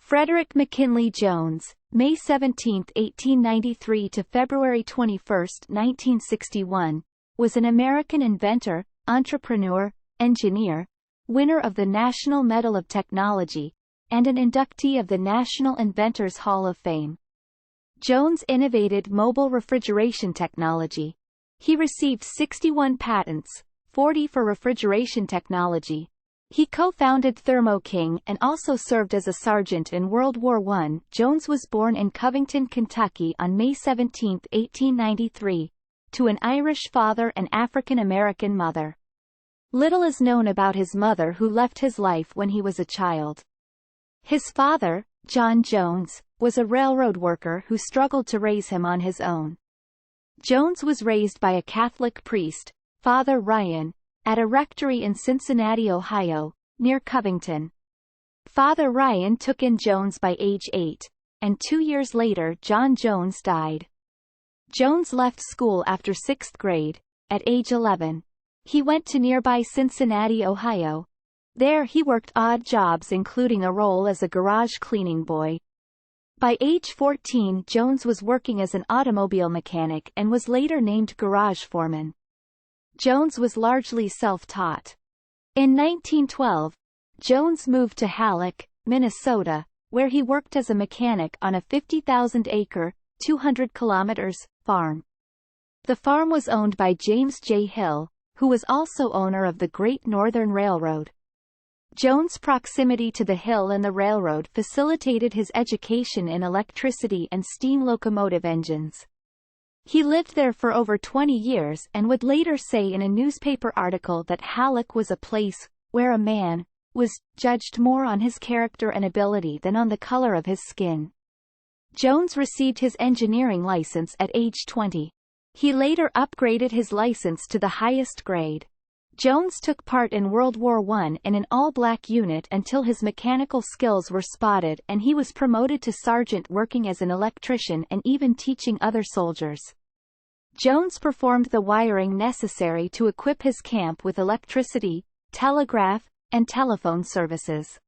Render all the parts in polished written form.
Frederick McKinley Jones, May 17, 1893 to February 21, 1961, was an American inventor, entrepreneur, engineer, winner of the National Medal of Technology, and an inductee of the National Inventors Hall of Fame. Jones innovated mobile refrigeration technology. He received 61 patents, 40 for refrigeration technology. He co-founded Thermo King and also served as a sergeant in World War I. Jones was born in Covington, Kentucky on May 17, 1893, to an Irish father and African-American mother. Little is known about his mother, who left his life when he was a child. His father, John Jones, was a railroad worker who struggled to raise him on his own. Jones was raised by a Catholic priest, Father Ryan, at a rectory in Cincinnati, Ohio, near Covington. Father Ryan took in Jones by age 8, and 2 years later John Jones died. Jones left school after 6th grade. At age 11, he went to nearby Cincinnati, Ohio. There he worked odd jobs, including a role as a garage cleaning boy. By age 14, Jones was working as an automobile mechanic and was later named garage foreman. Jones was largely self-taught. In 1912, Jones moved to Halleck, Minnesota, where he worked as a mechanic on a 50,000-acre, 200 kilometers, farm. The farm was owned by James J. Hill, who was also owner of the Great Northern Railroad. Jones' proximity to the Hill and the railroad facilitated his education in electricity and steam locomotive engines. He lived there for over 20 years and would later say in a newspaper article that Halleck was a place where a man was judged more on his character and ability than on the color of his skin. Jones received his engineering license at age 20. He later upgraded his license to the highest grade. Jones took part in World War I in an all-black unit until his mechanical skills were spotted and he was promoted to sergeant, working as an electrician and even teaching other soldiers. Jones performed the wiring necessary to equip his camp with electricity, telegraph, and telephone services.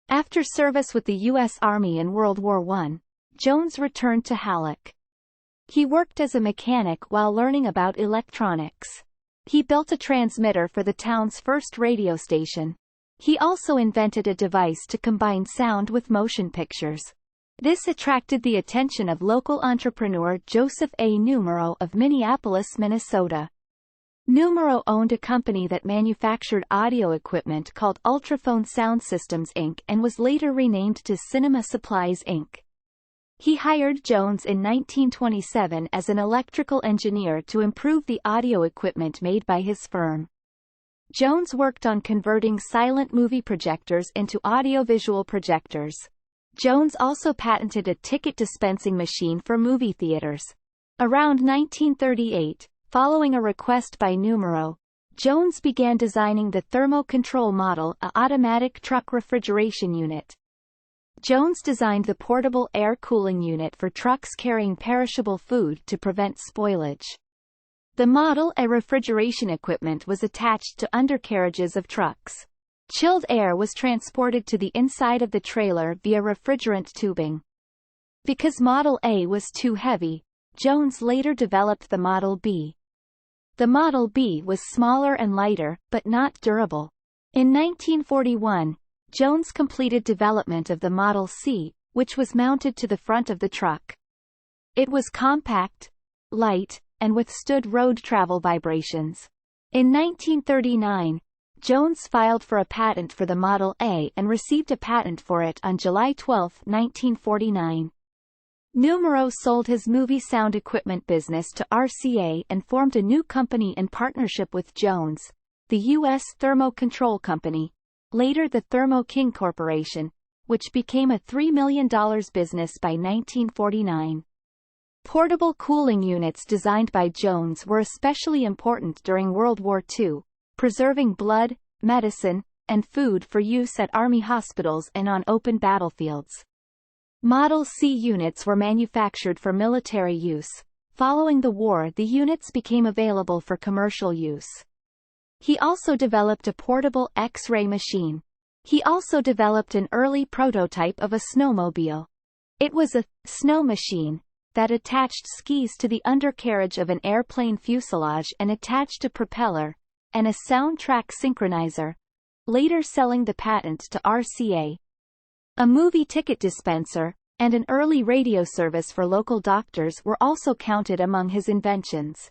After service with the U.S. Army in World War I, Jones returned to Halleck. He worked as a mechanic while learning about electronics. He built a transmitter for the town's first radio station. He also invented a device to combine sound with motion pictures. This attracted the attention of local entrepreneur Joseph A. Numero of Minneapolis, Minnesota. Numero owned a company that manufactured audio equipment called Ultraphone Sound Systems Inc. and was later renamed to Cinema Supplies Inc. He hired Jones in 1927 as an electrical engineer to improve the audio equipment made by his firm. Jones worked on converting silent movie projectors into audiovisual projectors. Jones also patented a ticket dispensing machine for movie theaters. Around 1938, following a request by Numero, Jones began designing the Thermo Control model, a automatic truck refrigeration unit. Jones designed the portable air cooling unit for trucks carrying perishable food to prevent spoilage. The Model A refrigeration equipment was attached to undercarriages of trucks. Chilled air was transported to the inside of the trailer via refrigerant tubing. Because Model A was too heavy, Jones later developed the Model B. The Model B was smaller and lighter, but not durable. In 1941, Jones completed development of the Model C, which was mounted to the front of the truck. It was compact, light, and withstood road travel vibrations. In 1939, Jones filed for a patent for the Model A and received a patent for it on July 12, 1949. Numero sold his movie sound equipment business to RCA and formed a new company in partnership with Jones, the U.S. Thermo Control Company, later the Thermo King Corporation, which became a $3 million business by 1949. Portable cooling units designed by Jones were especially important during World War II, preserving blood, medicine, and food for use at Army hospitals and on open battlefields. Model C units were manufactured for military use. Following the war, the units became available for commercial use. He also developed a portable X-ray machine. He also developed an early prototype of a snowmobile. It was a snow machine that attached skis to the undercarriage of an airplane fuselage and attached a propeller, and a sound-track synchronizer, later selling the patent to RCA. A movie ticket dispenser, and an early radio service for local doctors were also counted among his inventions.